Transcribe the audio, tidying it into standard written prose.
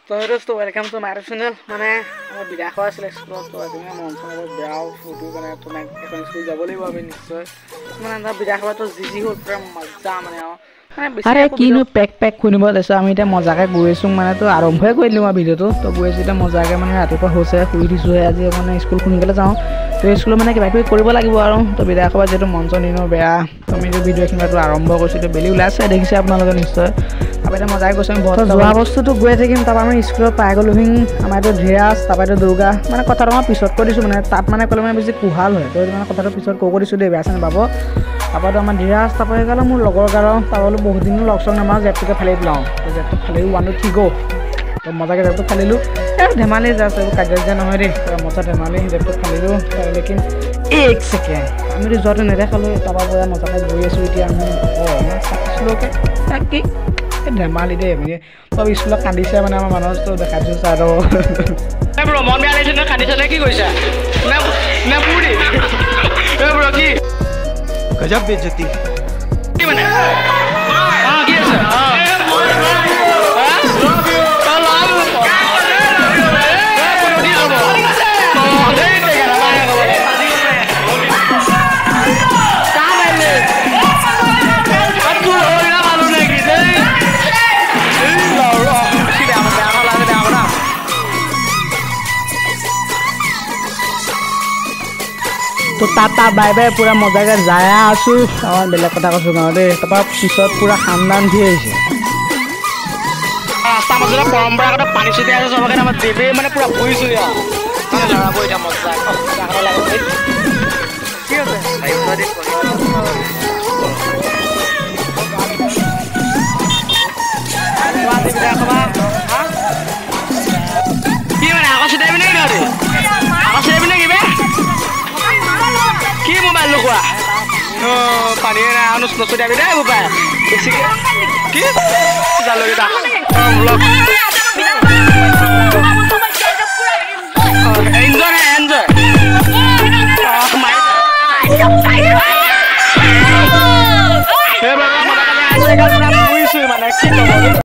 So heroes to welcome to my channel. মানে আমার বিদায় খাওয়া ছিল স্কুলত তো আজি মন চন বেয়াও ফুটু মানে তো এখন স্কুল যাব লাগিব আমি নিশ্চয় মানে আমরা বিদায় খাওয়া তো জিজি হল পুরা মজা মানে আরে কিনো পেক খুনিব লৈছো আমি এটা মজাকে গৈছো মানে তো আৰম্ভই কৰিলো মই ভিডিওটো তো গৈছো এটা মজাকে মানে ৰাতিপুৱা হৈছে শুই দিছো আজি মানে স্কুল খুনিগলে যাওঁ তো স্কুল মানে কিবা কিবি কৰিব লাগিব আৰু তো বিদায় খাওয়া যেটো মন চন দিনৰ বেয়া তো আমি এই ভিডিও খিনিটো আৰম্ভ কৰিছো তো বেলি ওলাইছে দেখিছে আপোনালোকে নিশ্চয় আবেটা মজাই গৈছো আমি বহুত যোৱা বস্তুটো গৈ থাকিম তাৰ আমি স্কুলত পাই গলো হিং আমাৰটো ধীৰাজ তাপাইটো দুৰ্গা মানে কথাটো মই পিছত কৰিছো মানে তাত মানে কলে মানে বেছি কুহাল হয় তো মানে কথাটো পিছত কৰিছো দে বেয়া আছে বাবু তাপাইটো আমাৰ ধীৰাজ তাপাই গ'ল মোৰ লগৰ গাৰো তাপালো বহুত দিন লগ চং নামাৰ জেপটোকে ফালি দিলাও তো জেপটো ফালি ওৱানটো ঠিক গো তো মজাকে জেপটো ফালিলো ধেমালি যাছে কাৰ্য নহয় ৰে মজা ধেমালি জেপটো ফালিলো লেকিন এক সেকেন্ড আমি ৰিজৰ্ট নেদেখালো তাপা পৰা মজাকে গৈ আছো এতিয়া আমি চাকিছিলোকে কি ধেমালি দে মানে সব স্কুলত কান্দিছে মানে আমাৰ মানুহ তো দেখাইছো আৰু ব্ৰ মন বেয়া লাগিছে ন কান্দিছ নে কি কৈছা না পুৰি ব্ৰ কি गजब बेइज्जती কি মানে কি আছে তো টাটা বাই বাই পুৰা মজাকে যায় আছো আমাৰ বেলেগ কথা কৈছো গাঁও দেই তাৰপৰা পিছত পুৰা খানদান দি আহিছে ৰাস্তা মাজতে পৰম্পৰাগত পানী ছুটি আছে চবকে আমাৰ দেৱে মানে পুৰা বহিছো ইয়াত মানে লৰাব এতিয়া মজা কি আছে কি মানে আকৌ ছুটি আহিবি নেকি তহঁতি আকৌ ছুটি আহিবি নেকি বে কি মোবাইল লুকোৱা পানী নচুটি আহিবি দেই বোপাই বেছিকে কি জালুকি